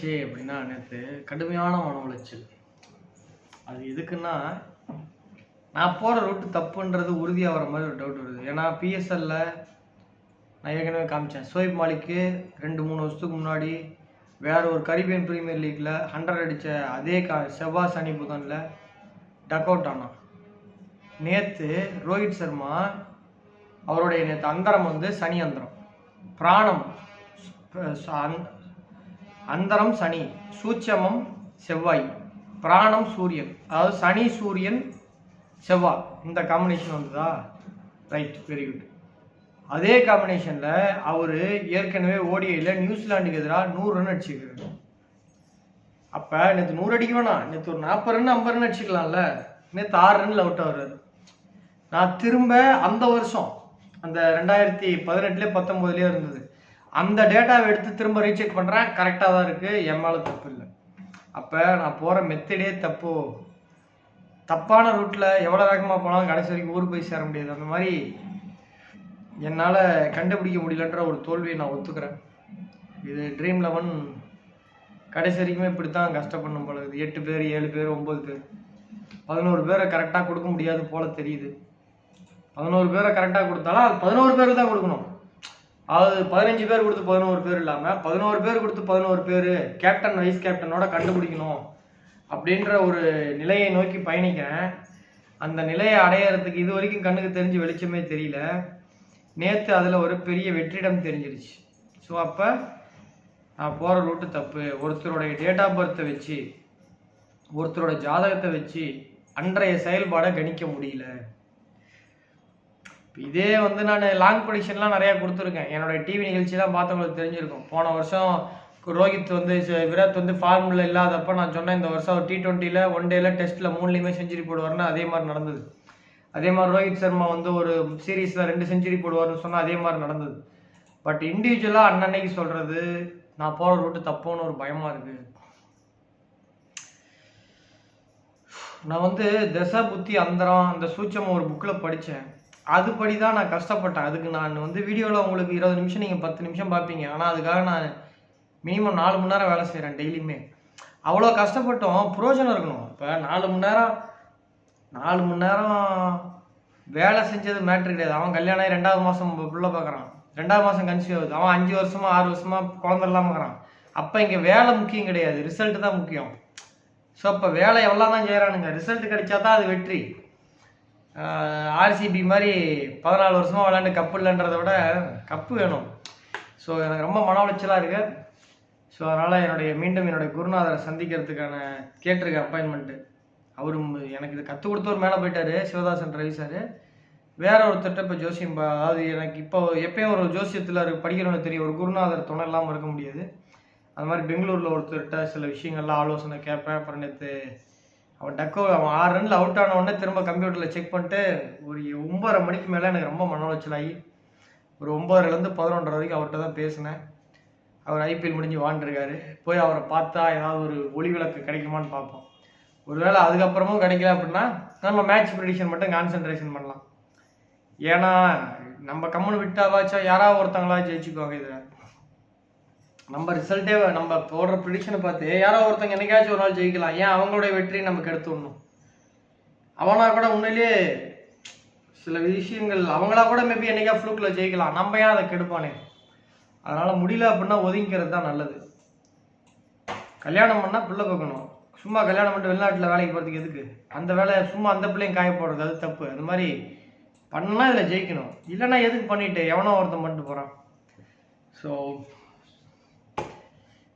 ஆச்சு அப்படின்னா நேற்று கடுமையான மன உளைச்சல். அது எதுக்குன்னா, நான் போகிற ரூட்டு தப்புன்றது உறுதியாக வர மாதிரி ஒரு டவுட் வருது. ஏன்னா பிஎஸ்எல்ல நான் ஏற்கனவே காமிச்சேன், சோயிப் மாலிக்கு 2-3 வருஷத்துக்கு முன்னாடி வேற ஒரு கரீபியன் ப்ரீமியர் லீக்ல 100 அடித்த அதே செவ்வாய் சனி புதனில் டக் அவுட் ஆனான். நேற்று ரோஹித் சர்மா அவருடைய நேற்று அந்தரம் வந்து சனி அந்தரம், பிராணம் அந்தரம் சனி, சூட்சமம் செவ்வாய், பிராணம் சூரியன். அதாவது சனி சூரியன் செவ்வாய் இந்த காம்பினேஷன் வந்ததா? Right, very good. அதே காம்பினேஷனில் அவர் ஏற்கனவே ஓடிஐயில் நியூசிலாண்டுக்கு எதிராக 100 ரன் அடிச்சிருக்காரு. அப்போ நேற்று 100 அடிக்க வேணாம், நேற்று ஒரு 40 ரன் 50 ரன் அடிச்சுக்கலாம்ல. நேற்று 6 ரன்ல அவுட் ஆகுறாரு. நான் திரும்ப அந்த வருஷம் அந்த 2018 19 இருந்தது அந்த டேட்டாவை எடுத்து திரும்ப ரீசெக் பண்ணுறேன். கரெக்டாக தான் இருக்குது, என் மேலே தப்பு இல்லை. அப்போ நான் போகிற மெத்தடே தப்பு. தப்பான ரூட்டில் எவ்வளோ வேகமாக போனாலும் கடைசி வரைக்கும் ஊருக்கு போய் சேர முடியாது. அந்த மாதிரி என்னால் கண்டுபிடிக்க முடியலன்ற ஒரு தோல்வியை நான் ஒத்துக்கிறேன். இது ட்ரீம் 11 கடைசி வரைக்குமே இப்படி தான் கஷ்டப்படணும் போல இருக்குது. 8 பேர் 7 பேர் 9 பேர் 11 பேரை கரெக்டாக கொடுக்க முடியாது போல தெரியுது. 11 பேரை கரெக்டாக கொடுத்தாலும் அது 11 பேருக்கு தான் கொடுக்கணும். அதாவது 15 பேர் கொடுத்து 11 பேர் இல்லாமல் 11 பேர் கொடுத்து 11 பேர் கேப்டன் வைஸ் கேப்டனோட கண்டுபிடிக்கணும் அப்படின்ற ஒரு நிலையை நோக்கி பயணிக்கிறேன். அந்த நிலையை அடையிறதுக்கு இது வரைக்கும் கண்ணுக்கு தெரிஞ்சு வெளிச்சமே தெரியல. நேற்று அதில் ஒரு பெரிய வெற்றிடம் தெரிஞ்சிருச்சு. ஸோ அப்போ நான் போகிற ரூட்டு தப்பு. ஒருத்தருடைய டேட் ஆஃப் பர்த்தை வச்சு, ஒருத்தரோட ஜாதகத்தை வச்சு அன்றைய செயல்பாடை கணிக்க முடியல. இதே வந்து நான் லாங் ப்ரெடிக்ஷன்லாம் நிறையா கொடுத்துருக்கேன். என்னோடய டிவி நிகழ்ச்சியெலாம் பார்த்தவங்களுக்கு தெரிஞ்சிருக்கும். போன வருஷம் ரோஹித் வந்து விராட் வந்து ஃபார்முல இல்லாதப்போ நான் சொன்னேன், இந்த வருஷம் T20ல 1 டேல டெஸ்ட்டில் 3லையுமே செஞ்சுரி போடுவார்னு. அதே மாதிரி நடந்தது. அதே மாதிரி ரோஹித் சர்மா வந்து ஒரு சீரீஸில் 2 செஞ்சுரி போடுவார்னு சொன்னால் அதே மாதிரி நடந்தது. பட் இண்டிவிஜுவலாக அன்னன்னைக்கு சொல்கிறது நான் போகிற ரூட்டு தப்புன்னு ஒரு பயமாக இருக்குது. நான் வந்து தசா புத்தி அந்தரம் அந்த சூட்சமம் ஒரு புக்கில் படித்தேன். அதுபடி தான் நான் கஷ்டப்பட்டேன். அதுக்கு நான் வந்து வீடியோவில் உங்களுக்கு 20 நிமிஷம் நீங்கள் 10 நிமிஷம் பார்ப்பீங்க. ஆனால் அதுக்காக நான் மினிமம் 4 மணி நேரம் வேலை செய்கிறேன் டெய்லியுமே. அவ்வளோ கஷ்டப்பட்டோம், புரோஜனம் இருக்கணும். இப்போ 4 மணி நேரம் வேலை செஞ்சது மேட்ரு கிடையாது. அவன் கல்யாணம் ஆகி 2வது மாதம் பிள்ளை பார்க்குறான், 2வது மாதம் கன்சீவ் ஆகுது. அவன் 5 வருஷமா 6 வருஷமா குழந்தை இல்லாமல் இருக்கிறான். அப்போ இங்கே வேலை முக்கியம் கிடையாது, ரிசல்ட்டு தான் முக்கியம். ஸோ அப்போ வேலை எவ்வளோ தான் செய்கிறானுங்க, ரிசல்ட் கிடைச்சா தான் அது வெற்றி. ஆர்சிபி மாதிரி 14 வருஷமாக விளையாண்டு கப்பு இல்லைன்றதை விட கப்பு வேணும். ஸோ எனக்கு ரொம்ப மன உளைச்சலாக இருக்குது. ஸோ அதனால் மீண்டும் என்னுடைய குருநாதரை சந்திக்கிறதுக்கான கேட்டிருக்க அப்பாயின்மெண்ட்டு. அவரும் எனக்கு இது கற்றுக் கொடுத்தவர் மேலே போயிட்டார், சிவதாசன் ரவி சார். வேற ஒருத்தர்கிட்ட இப்போ ஜோசியம் அதாவது எனக்கு இப்போ எப்பயும் ஒரு ஜோசியத்தில் படிக்கிறவனு தெரியும், ஒரு குருநாதர் துணை இல்லாமல் இருக்க முடியாது. அது மாதிரி பெங்களூரில் ஒருத்தர்கிட்ட சில விஷயங்கள்லாம் ஆலோசனை கேட்பேன். அப்புறம் நேற்று அவன் 6 ரன்ல அவுட் ஆன உடனே திரும்ப கம்ப்யூட்டரில் செக் பண்ணிட்டு ஒரு 9:30 மணிக்கு மேலே எனக்கு ரொம்ப மன உளைச்சலாகி ஒரு 9:30லேருந்து 11:30 வரைக்கும் அவர்கிட்ட தான் பேசினேன். அவர் ஐபிஎல் முடிஞ்சு வாழ்ந்துருக்காரு. போய் அவரை பார்த்தா ஏதாவது ஒரு ஒளி விளக்கு கிடைக்குமான்னு பார்ப்போம். ஒருவேளை அதுக்கப்புறமும் கிடைக்கல அப்படின்னா நம்ம மேட்ச் ப்ரெடிக்ஷன் மட்டும் கான்சன்ட்ரேஷன் பண்ணலாம். ஏன்னா நம்ம கம்முன்னு விட்டாவாச்சா யாராவது ஒருத்தங்களா ஜெயிச்சுக்குவாங்க. இதில் நம்ம ரிசல்ட்டே நம்ம போடுற ப்ரிடிக்ஷனை பார்த்து யாரோ ஒருத்தங்க என்னைக்காச்சும் ஒரு நாள் ஜெயிக்கலாம். ஏன் அவங்களுடைய வெற்றியை நம்ம கெடுத்து விடணும்? அவனா கூட உண்மையிலேயே சில விஷயங்கள் அவங்களா கூட மேபி என்னைக்கா ஃப்ளூக்கில் ஜெயிக்கலாம். நம்ம ஏன் அதை கெடுப்பானே? அதனால் முடியல அப்படின்னா ஒதுங்கிக்கிறது தான் நல்லது. கல்யாணம் பண்ணால் பிள்ளை பார்க்கணும். சும்மா கல்யாணம் பண்ணிட்டு வெளிநாட்டில் வேலைக்கு போகிறதுக்கு எதுக்கு? அந்த வேலை சும்மா அந்த பிள்ளையும் காய போடுறது அது தப்பு. அது மாதிரி பண்ணால் இதில் ஜெயிக்கணும். இல்லைன்னா எதுக்கு பண்ணிட்டு எவனோ ஒருத்தன் பண்ணிட்டு போகிறான். ஸோ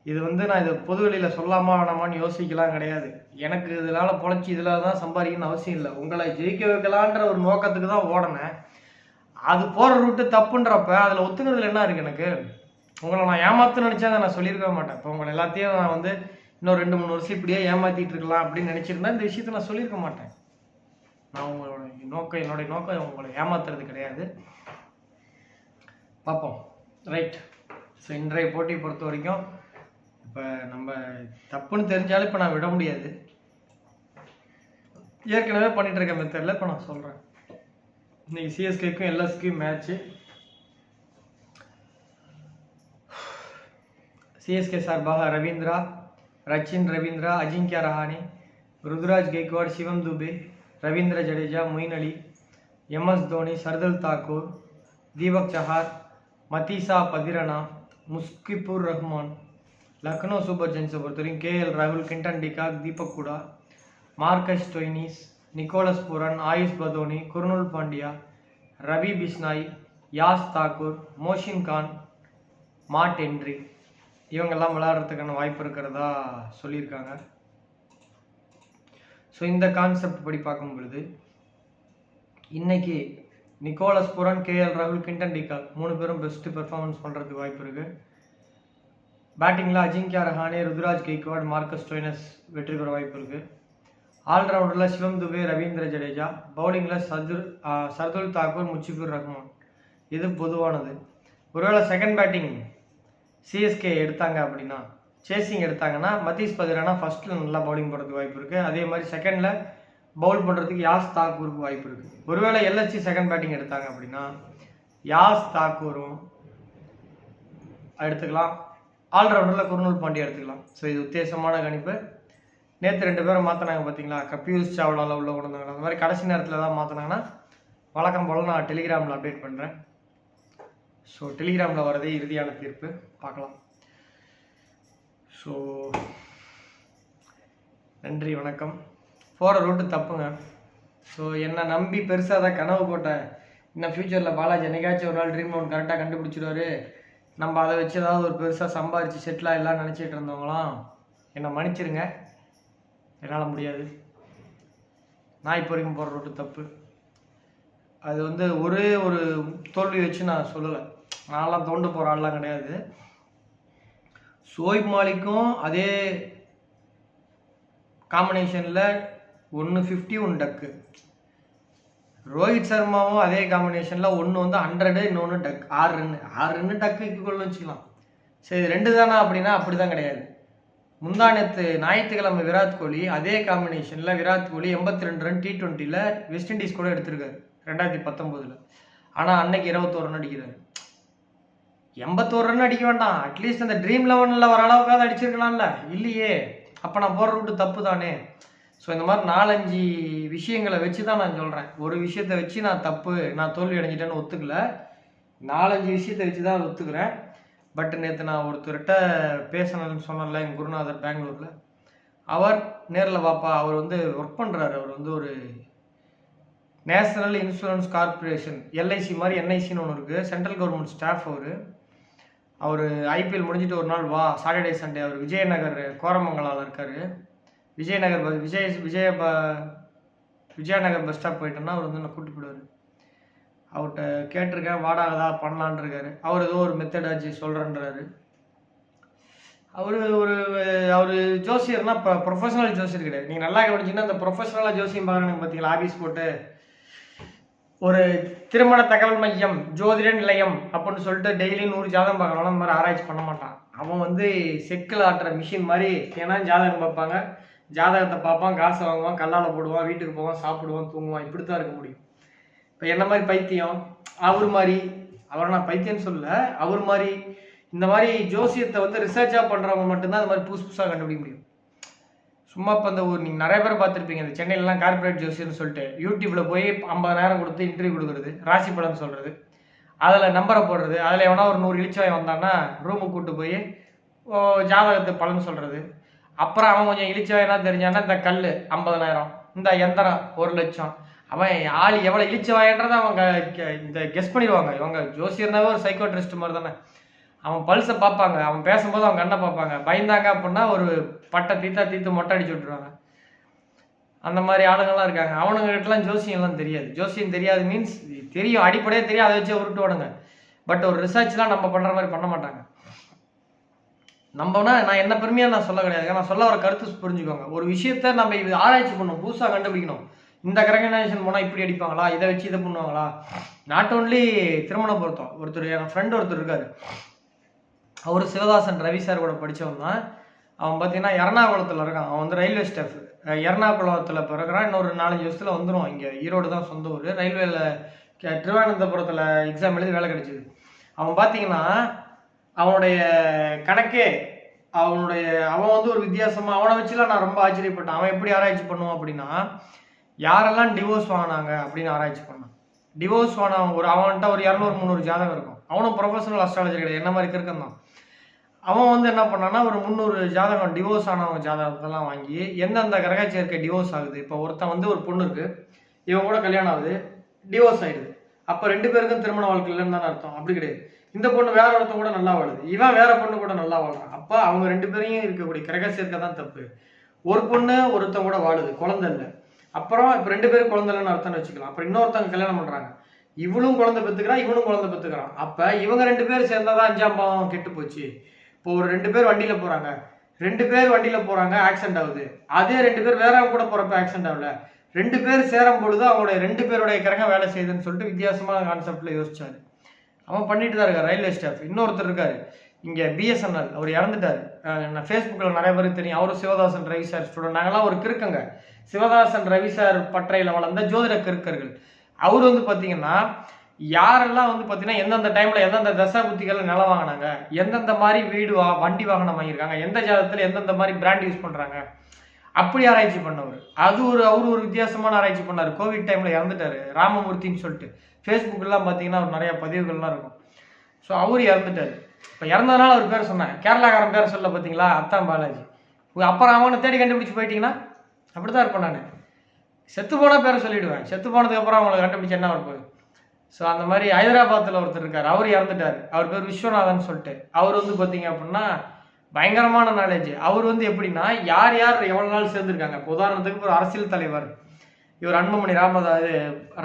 இது வந்து நான் இதை பொது வெளியில் சொல்லாமா வேணாமான்னு யோசிக்கலாம் கிடையாது. எனக்கு இதனால் பொழைச்சி இதில் தான் சம்பாதிக்கணும்னு அவசியம் இல்லை. உங்களை ஜெயிக்க வைக்கலான்ற ஒரு நோக்கத்துக்கு தான் ஓடினேன். அது போகிற ரூட்டு தப்புன்றப்ப அதில் ஒத்துக்கிறதுல என்ன இருக்குது? எனக்கு உங்களை நான் ஏமாத்து நினச்சா அதை நான் சொல்லியிருக்கவே மாட்டேன். இப்போ உங்களை எல்லாத்தையும் நான் வந்து இன்னும் 2-3 வருஷம் இப்படியே ஏமாற்றிட்டு இருக்கலாம் அப்படின்னு நினச்சிருந்தா இந்த விஷயத்தை நான் சொல்லியிருக்க மாட்டேன். நான் என்னுடைய நோக்கம் உங்களை ஏமாத்துறது கிடையாது. பார்ப்போம். ரைட். ஸோ இன்றைய போட்டியை பொறுத்த வரைக்கும் இப்போ நம்ம தப்புன்னு தெரிஞ்சாலும் இப்போ நான் விட முடியாது. ஏற்கனவே பண்ணிட்டு இருக்க மெத்தடில் இப்போ நான் சொல்கிறேன். இன்னைக்கு சிஎஸ்கேக்கும் எல்எஸ்க்கும் மேட்ச்சு. சிஎஸ்கே சார்பாக ரவீந்திரா, ரச்சின் ரவீந்திரா, அஜிங்கியா ரஹானே, ருதுராஜ் கெய்க்வாட், சிவம் துபே, ரவீந்திர ஜடேஜா, மொயின் அலி, MS தோனி, சர்துல் தாக்கூர், தீபக் சஹார், மதீசா பதிரனா, முஸ்கிபுர் ரஹ்மான். லக்னோ சூப்பர் ஜெயின்ஸை பொறுத்தவரைக்கும் KL ராகுல், Quinton de Kock, Deepak Hooda, Marcus Stoinis, Nicholas Pooran, Ayush Badoni, Krunal Pandya, Ravi Bishnoi, Yash Thakur, Mohsin Khan, Matt Henry இவங்கெல்லாம் விளையாடுறதுக்கான வாய்ப்பு இருக்கிறதா சொல்லியிருக்காங்க. ஸோ இந்த கான்செப்ட் படி பார்க்கும் பொழுது இன்னைக்கு நிக்கோலஸ் புரன், KL ராகுல், கிண்டன் டிகாக் 3 பேரும் பெஸ்ட் பெர்ஃபார்மன்ஸ் பண்ணுறதுக்கு வாய்ப்பு இருக்குது. பேட்டிங்கில் அஜிங்கியா ரஹானே, ருதுராஜ் கெய்க்வாட், மார்க்கஸ் ஸ்டோய்னிஸ் வெற்றி பெற வாய்ப்பு இருக்குது. ஆல்ரவுண்டரில் சிவம் துபே, ரவீந்திர ஜடேஜா. பவுலிங்கில் சர்துல் தாக்கூர், முஷிபுர் ரஹ்மான். இது பொதுவானது. ஒருவேளை செகண்ட் பேட்டிங் CSK எடுத்தாங்க அப்படின்னா, சேசிங் எடுத்தாங்கன்னா மதீஸ் பதிரானா ஃபர்ஸ்ட்டில் நல்லா பவுலிங் போடுறதுக்கு வாய்ப்பு இருக்குது. அதே மாதிரி செகண்டில் பவுல் பண்ணுறதுக்கு யாஸ் தாக்கூருக்கு வாய்ப்பு இருக்குது. ஒருவேளை LHC செகண்ட் பேட்டிங் எடுத்தாங்க அப்படின்னா யாஸ் தாக்கூரும் எடுத்துக்கலாம். ஆல்ரவுண்டரில் குர்னுல் பாண்டியா எடுத்துக்கலாம். ஸோ இது உத்தேசமான கணிப்பு. நேற்று 2 பேரும் மாற்றினாங்க பார்த்தீங்களா, பியூஷ் சாவ்லாவில் உள்ள கொண்டு வந்தாங்க. அந்த மாதிரி கடைசி நேரத்தில் தான் மாற்றினாங்கன்னா வழக்கம் போல் நான் டெலிகிராமில் அப்டேட் பண்ணுறேன். ஸோ டெலிகிராமில் வரதே இறுதியான தீர்ப்பு, பார்க்கலாம். ஸோ நன்றி, வணக்கம். போகிற ரூட்டு தப்புங்க. ஸோ என்னை நம்பி பெருசாக தான் கனவு போட்டேன். இன்னும் ஃப்யூச்சரில் பாலாஜி என்னைக்காச்சும் ஒரு நாள் ட்ரீம் லோன் கரெக்டாக கண்டுபிடிச்சிடுவாரு, நம்ம அதை வச்சு ஏதாவது ஒரு பெருசாக சம்பாதிச்சு செட்டில் எல்லாம் நினச்சிட்டு இருந்தவங்களாம் என்னை மன்னிச்சிருங்க, என்னால் முடியாது. நான் இப்போ வரைக்கும் போகிற ரூட்டு தப்பு. அது வந்து ஒரே ஒரு தோல்வி வச்சு நான் சொல்லலை, நான்லாம் தோண்டு போகிற ஆள்லாம் கிடையாது. ஷோயிப் மாலிக்கும் அதே காம்பினேஷனில் 150 1 டக்கு. ரோஹித் சர்மாவும் அதே காம்பினேஷனில் ஒன்று வந்து 100, இன்னொன்று டக். 6 ரன்னு டக்கு ஈக்குவல்னு வச்சுக்கலாம். சரி, 2 தானா அப்படின்னா அப்படி தான் கிடையாது. முந்தானத்து ஞாயிற்றுக்கிழமை விராட் கோலி அதே காம்பினேஷனில் Virat Kohli 82 run T20ல் west Indies கூட எடுத்திருக்காரு 2019. ஆனால் அன்னைக்கு 21 ரன் அடிக்கிறாரு. 81 ரன் அடிக்க வேண்டாம், அட்லீஸ்ட் அந்த ட்ரீம் 11ல் வர அளவுக்காவது அடிச்சிருக்கலாம்ல. இல்லையே, அப்போ நான் போகிற ரூட்டு தப்பு தானே. ஸோ இந்த மாதிரி 4-5 விஷயங்களை வச்சு தான் நான் சொல்கிறேன். ஒரு விஷயத்தை வச்சு நான் தப்பு, நான் தோல்வி அடைஞ்சிட்டேன்னு ஒத்துக்கல. 4-5 விஷயத்தை வச்சு தான் ஒத்துக்கிறேன். பட் நேற்று நான் ஒருத்தர்கிட்ட பேசணும்னு சொன்னல, எங்கள் குருநாதர் பெங்களூரில். அவர் நேரில் வாப்பா, அவர் வந்து ஒர்க் பண்ணுறாரு. அவர் வந்து ஒரு நேஷனல் இன்சூரன்ஸ் கார்பரேஷன், LIC மாதிரி NICன்னு ஒன்று இருக்குது, சென்ட்ரல் கவர்மெண்ட் ஸ்டாஃப். அவர் IPL முடிஞ்சிட்டு ஒரு நாள் வா, சாட்டர்டே சண்டே. அவர் விஜயநகர் கோரமங்கலாவில் இருக்கார். விஜயநகர் விஜயநகர் பஸ் ஸ்டாப் போயிட்டோன்னா அவர் வந்து நான் கூப்பிட்டு போயிடுவார். அவர்கிட்ட கேட்டிருக்கேன், வாடாகதா பண்ணலான் இருக்காரு. அவர் ஏதோ ஒரு மெத்தடாச்சு சொல்கிறேன்றாரு. அவர் ஜோசியர்னா ப்ரொஃபஷனல் ஜோசியர் கிடையாது. நீங்கள் நல்லா கவனிச்சிங்கன்னா அந்த ப்ரொஃபஷனலாக ஜோசியம் பார்க்கணும் பார்த்தீங்களா, ஆஃபீஸ் போட்டு ஒரு திருமண தகவல் மையம், ஜோதிட நிலையம் அப்படின்னு சொல்லிட்டு டெய்லி 100 ஜாதகம் பார்க்கணும். அந்த மாதிரி ஆராய்ச்சி பண்ண மாட்டான் அவன். வந்து செக்கில் ஆட்டுற மிஷின் மாதிரி. ஏன்னா ஜாதகம் பார்ப்பாங்க, ஜாதகத்தை பார்ப்பான், காசு வாங்குவான், கல்லால் போடுவான், வீட்டுக்கு போவான், சாப்பிடுவான், தூங்குவான். இப்படி தான் இருக்க முடியும். இப்போ என்ன மாதிரி பைத்தியம் அவர் மாதிரி, அவரை நான் பைத்தியம்னு சொல்ல, அவர் மாதிரி இந்த மாதிரி ஜோசியத்தை வந்து ரிசர்ச்சாக பண்ணுறவங்க மட்டும்தான் அந்த மாதிரி புதுசாக கண்டுபிடிக்க முடியும். சும்மா இப்போ அந்த நீங்கள் நிறைய பேர் பார்த்துருப்பீங்க, இந்த சென்னையிலலாம் கார்பரேட் ஜோசியர்னு சொல்லிட்டு யூடியூப்பில் போய் 50,000 கொடுத்து இன்டர்வியூ கொடுக்குறது, ராசி பலன் சொல்கிறது, அதில் நம்பரை போடுறது, அதில் எவனா ஒரு 100 இளிச்சவாய் வந்தான்னா ரூமுக்கு கூப்பிட்டு போய் ஜாதகத்தை பலன் சொல்கிறது. அப்புறம் அவன் கொஞ்சம் இளிச்சவாயனா தெரிஞ்சான்னா இந்த கல் 50,000, இந்த எந்திரம் 1 லட்சம். அவன் ஆள் எவ்வளோ இளிச்சவாயன்றதை அவங்க இந்த கெஸ் பண்ணிடுவாங்க. இவங்க ஜோசியர்னாவே ஒரு சைக்கோட்ரிஸ்ட் மாதிரி தானே. அவன் பல்ஸை பார்ப்பாங்க, அவன் பேசும்போது அவன் கண்ணை பார்ப்பாங்க. பயந்தாங்க அப்படின்னா ஒரு பட்டை தீத்து மொட்டை அடிச்சு விட்ருவாங்க. அந்த மாதிரி ஆளுங்கள்லாம் இருக்காங்க. அவனுங்ககிட்டலாம் ஜோசியம்லாம் தெரியாது. ஜோசியம் தெரியாது மீன்ஸ் தெரியும், அடிப்படையே தெரியும், அதை வச்சு உருட்டுவானுங்க. பட் ஒரு ரிசர்ச்லாம் நம்ம பண்ணுற மாதிரி பண்ண மாட்டாங்க. நம்மனா நான் என்ன பெருமையாக நான் சொல்ல கிடையாது, நான் சொல்ல வர கருத்து புரிஞ்சுக்கோங்க. ஒரு விஷயத்த நம்ம இது ஆராய்ச்சி பண்ணணும், புதுசாக கண்டுபிடிக்கணும். இந்த கிரகணேஷன் போனால் இப்படி அடிப்பாங்களா, இதை வச்சு இதை பண்ணுவாங்களா. நாட் ஓன்லி திருமண பொருத்தம். ஒருத்தர் என் ஃப்ரெண்ட் ஒருத்தர் இருக்கார், அவர் சிவதாசன் ரவி சார் கூட படித்தவன் தான். அவன் பார்த்தீங்கன்னா எர்ணாகுளத்தில் இருக்கான். அவன் வந்து ரயில்வே ஸ்டாஃப். எர்ணாகுளத்தில் பிறகுறான். இன்னொரு 4-5 வருஷத்தில் வந்துடும். இங்கே ஈரோடு தான் சொந்த ஊர். ரயில்வேல திருவனந்தபுரத்தில் எக்ஸாம் எழுதி வேலை கிடைச்சிது. அவன் பார்த்தீங்கன்னா அவனுடைய கணக்கே அவன் வந்து ஒரு வித்தியாசமா அவனை வச்சுலாம் நான் ரொம்ப ஆச்சரியப்பட்டேன். அவன் எப்படி ஆராய்ச்சி பண்ணுவான் அப்படின்னா, யாரெல்லாம் டிவோர்ஸ் வாங்கினாங்க அப்படின்னு ஆராய்ச்சி பண்ணான். டிவோர்ஸ் வாங்கினவன் அவன்கிட்ட ஒரு 200-300 ஜாதகம் இருக்கும். அவனும் ப்ரொஃபஷனல் அஸ்ட்ராலஜர் கிடையாது, என்ன மாதிரி கிறுக்கன் தான். அவன் வந்து என்ன பண்ணான்னா ஒரு 300 ஜாதகம் டிவோர்ஸ் ஆனவங்க ஜாதகத்தெல்லாம் வாங்கி எந்தெந்த கிரக சேர்க்கை டிவோர்ஸ் ஆகுது. இப்போ ஒருத்தன் வந்து ஒரு பொண்ணு இருக்கு, இவன் கூட கல்யாணம் ஆகுது, டிவோர்ஸ் ஆயிடுது. அப்போ 2 பேருக்கும் திருமண வாழ்க்கை இல்லைன்னு தானே அர்த்தம். அப்படி கிடையாது. இந்த பொண்ணு வேற ஒருத்தன் கூட நல்லா வாழுது, இவன் வேற பொண்ணு கூட நல்லா வாழ்றான். அப்போ அவங்க 2 பேரையும் இருக்கக்கூடிய கிரக சேர்க்கை தான் தப்பு. ஒரு பொண்ணு ஒருத்தன் கூட வாழுது, குழந்தை இல்லை. அப்புறம் இப்போ 2 பேரும் குழந்தை இல்லைன்னு அர்த்தம் வச்சுக்கலாம். அப்புறம் இன்னொருத்தவங்க கல்யாணம் பண்றாங்க, இவளும் குழந்தை பெற்றுக்கிறான், இவனும் குழந்தை பெற்றுக்கிறான். அப்போ இவங்க 2 பேரும் சேர்ந்தாதான் 5ஆம் பாவம் கெட்டு போச்சு. இப்போ ஒரு 2 பேர் வண்டியில போறாங்க, 2 பேர் வண்டியில போறாங்க, ஆக்சிடென்ட் ஆகுது. அதே 2 பேர் வேற கூட போறப்ப ஆக்சிடென்ட் ஆகல. 2 பேர் சேரும் பொழுது அவங்களுடைய 2 பேருடைய கிரகம் வேலை செய்யுதுன்னு சொல்லிட்டு வித்தியாசமான கான்செப்ட்ல யோசிச்சாரு. அவன் பண்ணிட்டு தான் இருக்காரு ரயில்வே ஸ்டாஃப். இன்னொருத்தர் இருக்காரு இங்க BSNL, அவர் இறந்துட்டாரு. நான் ஃபேஸ்புக்கில் நிறைய பேருக்கு தெரியும். அவரும் சிவதாசன் ரவி சார் ஸ்டூடெண்ட். நாங்களாம் ஒரு கிறுக்கங்க, சிவதாசன் ரவி சார் பட்டறையில் வளர்ந்த ஜோதிட கிறுக்கர்கள். அவர் வந்து பார்த்தீங்கன்னா யாரெல்லாம் வந்து பார்த்தீங்கன்னா எந்தெந்த டைமில் எந்தெந்த தசா புத்திகளை நிலம் வாங்கினாங்க, எந்தெந்த மாதிரி வீடு வண்டி வாகனம் வாங்கியிருக்காங்க, எந்த ஜாதகத்தில் எந்தெந்த மாதிரி பிராண்ட் யூஸ் பண்ணுறாங்க, அப்படி ஆராய்ச்சி பண்ணவர். அவரு ஒரு வித்தியாசமான ஆராய்ச்சி பண்ணார். கோவிட் டைமில் இறந்துட்டாரு, ராமமூர்த்தின்னு சொல்லிட்டு. ஃபேஸ்புக்கெல்லாம் பார்த்தீங்கன்னா அவர் நிறைய பதிவுகள்லாம் இருக்கும். ஸோ அவர் இறந்துட்டாரு. இப்போ இறந்ததுனால அவர் பேர் சொன்னேன், கேரளாக்காரன் பேர் சொல்ல பார்த்தீங்களா, அத்தான் பாலாஜி. அப்புறம் அவனை தேடி கண்டுபிடிச்சி போயிட்டீங்கன்னா அப்படி தான் இருப்பேன் நான். செத்து போனால் பேரை சொல்லிவிடுவேன், செத்து போனதுக்கப்புறம் அவங்களை கண்டுபிடிச்சி என்ன இருப்பாரு. ஸோ அந்த மாதிரி ஹைதராபாத்தில் ஒருத்தர் இருக்கார், அவர் இறந்துட்டார். அவர் பேர் விஸ்வநாதன் சொல்லிட்டு. அவர் வந்து பார்த்தீங்க அப்படின்னா பயங்கரமான நாலேஜ். அவர் வந்து எப்படின்னா யார் யார் எவ்வளோ நாள் சேர்ந்துருக்காங்க. இப்போ உதாரணத்துக்கு ஒரு அரசியல் தலைவர், இவர் அன்புமணி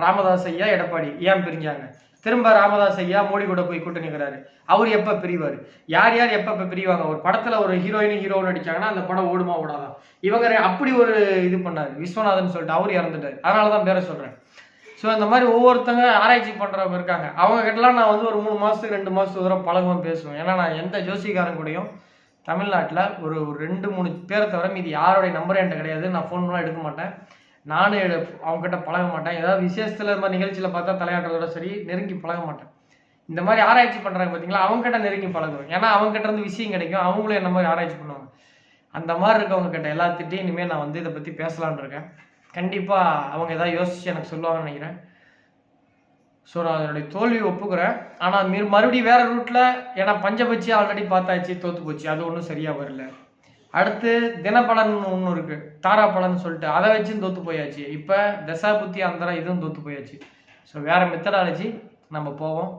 ராமதாஸ் ஐயா எடப்பாடி ஏன் பிரிஞ்சாங்க, திரும்ப ராமதாஸ் ஐயா மோடி கூட போய் கூட்டணி இருக்கிறாரு, அவர் எப்போ பிரிவார், யார் யார் எப்போ பிரிவாங்க. ஒரு படத்தில் ஒரு ஹீரோயின் நடிச்சாங்கன்னா அந்த படம் ஓடுமா ஓடாதான், இவங்க அப்படி ஒரு இது பண்ணார் விஸ்வநாதன் சொல்லிட்டு. அவர் இறந்துட்டார், அதனால தான் பேரை சொல்கிறேன். ஸோ இந்த மாதிரி ஒவ்வொருத்தங்க ஆராய்ச்சி பண்ணுறவங்க இருக்காங்க. அவங்க கிட்டலாம் நான் வந்து ஒரு 3 மாதத்துக்கு 2 மாதத்துக்கு தூரம் பழகவும் பேசுவேன். ஏன்னா நான் எந்த ஜோசிகாரன் கூடயும் தமிழ்நாட்டில் ஒரு 2-3 பேரை தவிர மீதி யாரோடைய நம்பர் என்கிட்ட கிடையாது. நான் ஃபோன் பண்ணால் எடுக்க மாட்டேன், நானும் அவங்ககிட்ட பழக மாட்டேன். ஏதாவது விசேஷத்தில் இந்த மாதிரி நிகழ்ச்சியில் பார்த்தா தலையாட்டுறதோட சரி, நெருங்கி பழக மாட்டேன். இந்த மாதிரி ஆராய்ச்சி பண்ணுறாங்க பார்த்தீங்களா, அவங்ககிட்ட நெருங்கி பழகுவேன். ஏன்னா அவங்ககிட்ட இருந்து விஷயம் கிடைக்கும், அவங்களும் என்ன மாதிரி ஆராய்ச்சி பண்ணுவாங்க. அந்த மாதிரி இருக்கவங்க கிட்ட எல்லாத்திட்டையும் இனிமேல் நான் வந்து இதை பற்றி பேசலான்னு இருக்கேன். கண்டிப்பாக அவங்க எதாவது யோசிச்சு எனக்கு சொல்லுவாங்கன்னு நினைக்கிறேன். ஸோ நான் அதனுடைய தோல்வியை ஒப்புக்கிறேன். ஆனால் மறுபடியும் வேறு ரூட்டில், ஏன்னா பஞ்சபட்சி ஆல்ரெடி பார்த்தாச்சு, தோற்று போச்சு, அது ஒன்றும் சரியாக வரல. அடுத்து தினப்பலன் ஒன்று இருக்குது, தாரா பலன் சொல்லிட்டு, அதை வச்சும் தோற்று போயாச்சு. இப்போ தசாபுத்தி அந்தரம் இதுவும் தோற்று போயாச்சு. ஸோ வேறு மெத்தடாலஜி நம்ம போவோம்.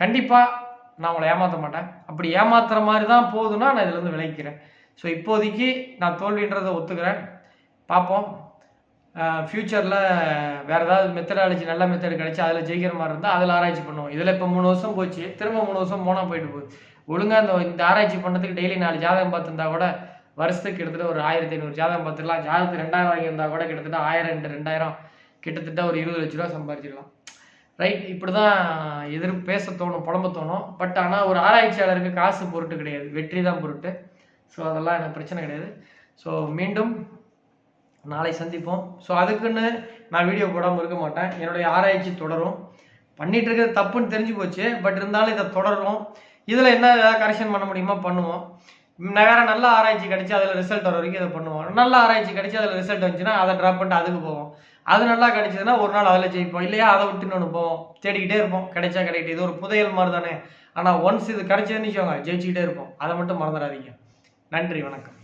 கண்டிப்பாக நான் உங்களை ஏமாற்ற மாட்டேன். அப்படி ஏமாத்துற மாதிரி தான் போகுதுன்னா நான் இதுலேருந்து விளைவிக்கிறேன். ஸோ இப்போதைக்கு நான் தோல்வின்றதை ஒத்துக்கிறேன். பார்ப்போம் ஃப்யூச்சரில் வேறு ஏதாவது மெத்தடாலஜி நல்ல மெத்தட் கிடைச்சி அதில் ஜெயிக்கிற மாதிரி இருந்தால் அதில் ஆராய்ச்சி பண்ணுவோம். இதில் இப்போ 3 வருஷம் போச்சு, திரும்ப 3 வருஷம் போனால் போயிட்டு போகுது. ஒழுங்காக இந்த ஆராய்ச்சி பண்ணுறதுக்கு டெய்லி 4 ஜாதகம் பார்த்துருந்தா கூட வருஷத்துக்கு கிட்டத்தட்ட ஒரு 1500 ஜாதகம் பார்த்துக்கலாம். ஜாதகத்துக்கு 2000 வாங்கியிருந்தால் கூட கிட்டத்தட்ட 1000-2000 கிட்டத்தட்ட ஒரு 20 லட்ச ரூபா சம்பாதிச்சிடலாம். ரைட், இப்படி தான் பேச தோணும், புலம்ப தோணும். பட் ஆனால் ஒரு ஆராய்ச்சியாளருக்கு காசு பொருட்டு கிடையாது, வெற்றி தான் பொருட்டு. ஸோ அதெல்லாம் எனக்கு பிரச்சனை கிடையாது. ஸோ மீண்டும் நாளை சந்திப்போம். ஸோ அதுக்குன்னு நான் வீடியோ போடாமல் இருக்க மாட்டேன். என்னுடைய ஆராய்ச்சி தொடரும். பண்ணிட்டு இருக்கிறது தப்புன்னு தெரிஞ்சு போச்சு, பட் இருந்தாலும் இதை தொடரும். இதில் என்ன ஏதாவது கரெக்ஷன் பண்ண முடியுமா பண்ணுவோம். வேறு நல்ல ஆராய்ச்சி கிடச்சி அதில் ரிசல்ட் வர வரைக்கும் இதை பண்ணுவோம். நல்ல ஆராய்ச்சி கிடச்சி அதில் ரிசல்ட் வந்துச்சுன்னா அதை ட்ராப் பண்ணிட்டு அதுக்கு போவோம். அது நல்லா கிடைச்சதுன்னா ஒரு நாள் அதில் ஜெயிப்போம், இல்லையா அதை விட்டுன்னு ஒன்று போவோம். தேடிக்கிட்டே இருப்போம், கிடைச்சா கிடைக்கிட்டு. இது ஒரு புதையல் மாதிரி தானே. ஆனால் ஒன்ஸ் இது கிடைச்சதுன்னு வச்சுக்கோங்க, ஜெயிச்சுக்கிட்டே இருப்போம். அதை மட்டும் மறந்துடாதீங்க. நன்றி, வணக்கம்.